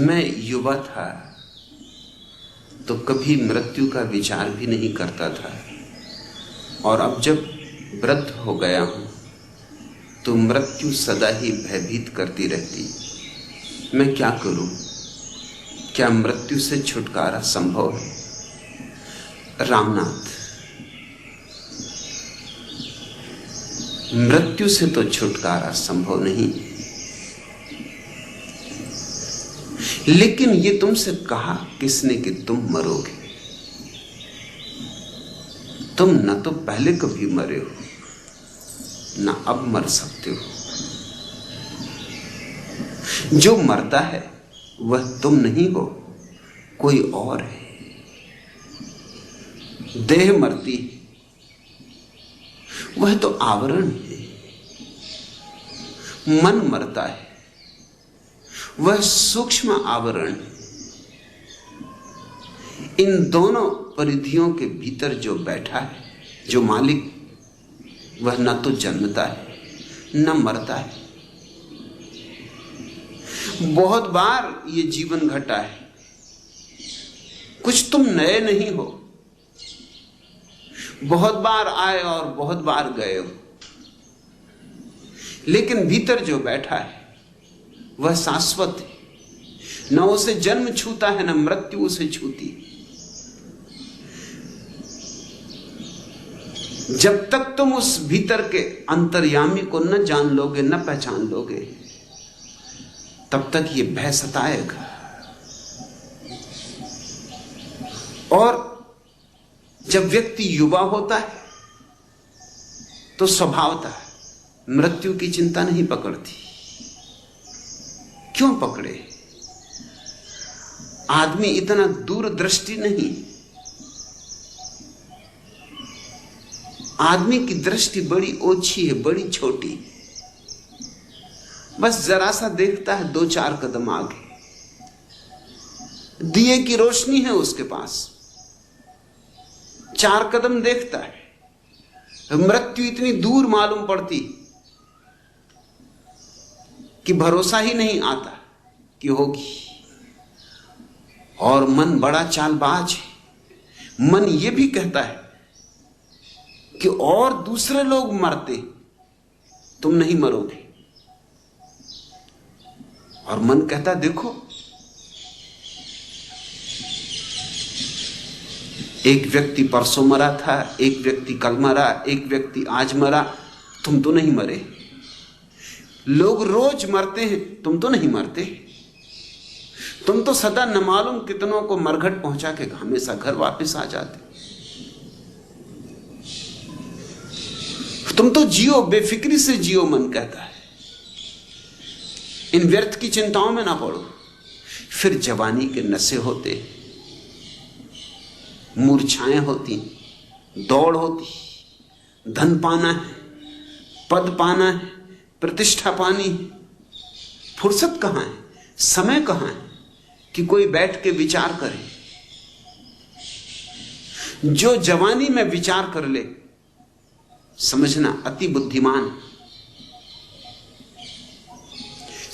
मैं युवा था तो कभी मृत्यु का विचार भी नहीं करता था, और अब जब वृद्ध हो गया हूं तो मृत्यु सदा ही भयभीत करती रहती। मैं क्या करूं? क्या मृत्यु से छुटकारा संभव है? रामनाथ, मृत्यु से तो छुटकारा संभव नहीं, लेकिन ये तुमसे कहा किसने कि तुम मरोगे? तुम न तो पहले कभी मरे हो, न अब मर सकते हो। जो मरता है वह तुम नहीं हो, कोई और है। देह मरती है, वह तो आवरण है। मन मरता है, वह सूक्ष्म आवरण है। इन दोनों परिधियों के भीतर जो बैठा है, जो मालिक, वह न तो जन्मता है न मरता है। बहुत बार ये जीवन घटा है, कुछ तुम नए नहीं हो। बहुत बार आए और बहुत बार गए हो, लेकिन भीतर जो बैठा है वह शाश्वत है। न उसे जन्म छूता है, न मृत्यु उसे छूती है। जब तक तुम उस भीतर के अंतर्यामी को न जान लोगे, न पहचान लोगे, तब तक ये भय सताएगा। और जब व्यक्ति युवा होता है तो स्वभावतः मृत्यु की चिंता नहीं पकड़ती। क्यों पकड़े? आदमी इतना दूरदृष्टि नहीं। आदमी की दृष्टि बड़ी ओछी है, बड़ी छोटी। बस जरा सा देखता है 2-4 कदम आगे। दिए की रोशनी है उसके पास, 4 कदम देखता है। मृत्यु इतनी दूर मालूम पड़ती कि भरोसा ही नहीं आता कि होगी। और मन बड़ा चालबाज है। मन यह भी कहता है कि और दूसरे लोग मरते, तुम नहीं मरोगे। और मन कहता, देखो एक व्यक्ति परसों मरा था, एक व्यक्ति कल मरा, एक व्यक्ति आज मरा, तुम तो नहीं मरे। लोग रोज मरते हैं, तुम तो नहीं मरते। तुम तो सदा न मालूम कितनों को मरघट पहुंचा के हमेशा घर वापस आ जाते। तुम तो जियो, बेफिक्री से जियो, मन कहता है। इन व्यर्थ की चिंताओं में ना पड़ो। फिर जवानी के नशे होते, मूर्छाएं होती, दौड़ होती, धन पाना है, पद पाना है, प्रतिष्ठा पानी। फुर्सत कहां है, समय कहां है कि कोई बैठ के विचार करे। जो जवानी में विचार कर ले, समझना अति बुद्धिमान,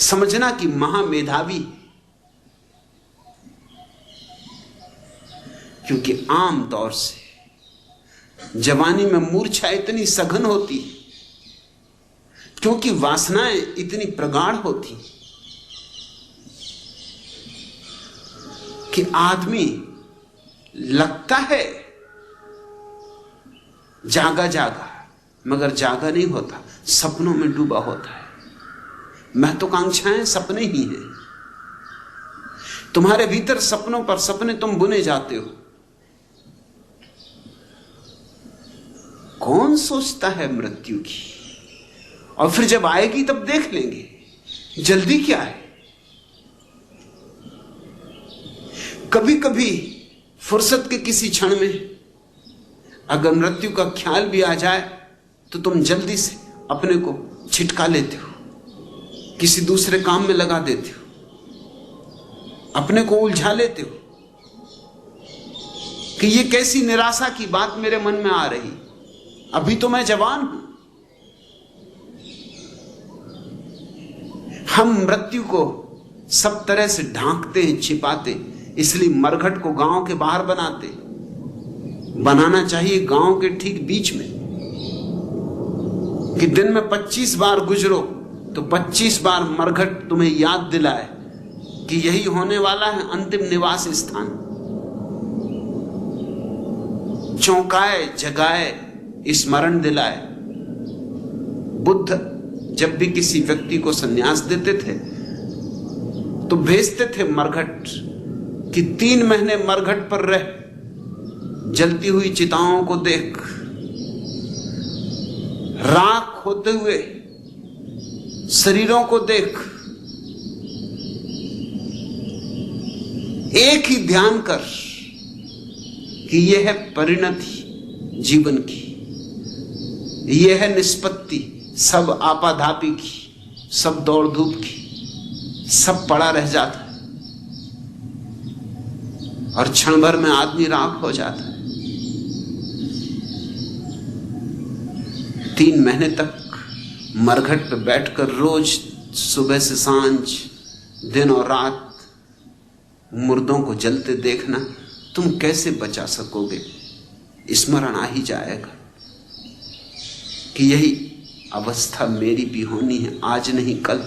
समझना कि महामेधावी। क्योंकि आम तौर से जवानी में मूर्छा इतनी सघन होती, क्योंकि वासनाएं इतनी प्रगाढ़ होती कि आदमी लगता है जागा जागा, मगर जागा नहीं होता, सपनों में डूबा होता है। महत्वाकांक्षाएं सपने ही हैं। तुम्हारे भीतर सपनों पर सपने तुम बुने जाते हो। कौन सोचता है मृत्यु की? और फिर जब आएगी तब देख लेंगे, जल्दी क्या है। कभी कभी फुर्सत के किसी क्षण में अगर मृत्यु का ख्याल भी आ जाए तो तुम जल्दी से अपने को छिटका लेते हो, किसी दूसरे काम में लगा देते हो, अपने को उलझा लेते हो कि ये कैसी निराशा की बात मेरे मन में आ रही। अभी तो मैं जवान हूं। हम मृत्यु को सब तरह से ढांकते हैं, छिपाते, इसलिए मरघट को गांव के बाहर बनाना चाहिए गांव के ठीक बीच में, कि दिन में 25 बार गुजरो तो 25 बार मरघट तुम्हें याद दिलाए कि यही होने वाला है अंतिम निवास स्थान। चौंकाए, जगाए, स्मरण दिलाए। बुद्ध जब भी किसी व्यक्ति को संन्यास देते थे तो भेजते थे मरघट कि 3 महीने मरघट पर रह, जलती हुई चिताओं को देख, राख होते हुए शरीरों को देख, एक ही ध्यान कर कि यह है परिणति जीवन की, यह है निष्पत्ति सब आपाधापी की, सब दौड़ धूप की, सब पड़ा रह जाता है और क्षण भर में आदमी राख हो जाता है। 3 महीने तक मरघट पर बैठकर रोज सुबह से सांझ, दिन और रात मुर्दों को जलते देखना, तुम कैसे बचा सकोगे? स्मरण आ ही जाएगा कि यही अवस्था मेरी भी होनी है, आज नहीं कल।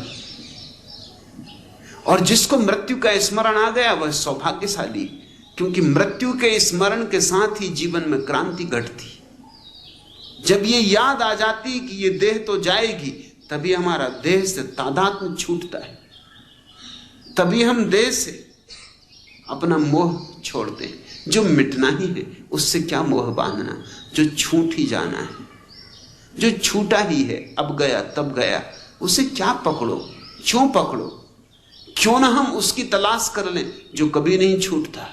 और जिसको मृत्यु का स्मरण आ गया वह सौभाग्यशाली, क्योंकि मृत्यु के स्मरण के साथ ही जीवन में क्रांति घटती। जब ये याद आ जाती कि ये देह तो जाएगी, तभी हमारा देह से तादात्म्य छूटता है, तभी हम देह से अपना मोह छोड़ते हैं। जो मिटना ही है उससे क्या मोह बांधना, जो छूट ही जाना है, जो छूटा ही है, अब गया तब गया, उसे क्या पकड़ो, क्यों पकड़ो? क्यों ना हम उसकी तलाश कर लें जो कभी नहीं छूटता?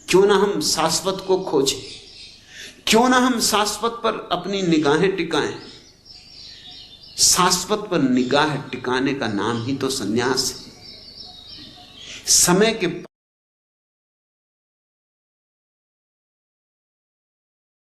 क्यों ना हम शाश्वत को खोजें? क्यों ना हम शाश्वत पर अपनी निगाहें टिकाएं? शाश्वत पर निगाह टिकाने का नाम ही तो संन्यास है। समय के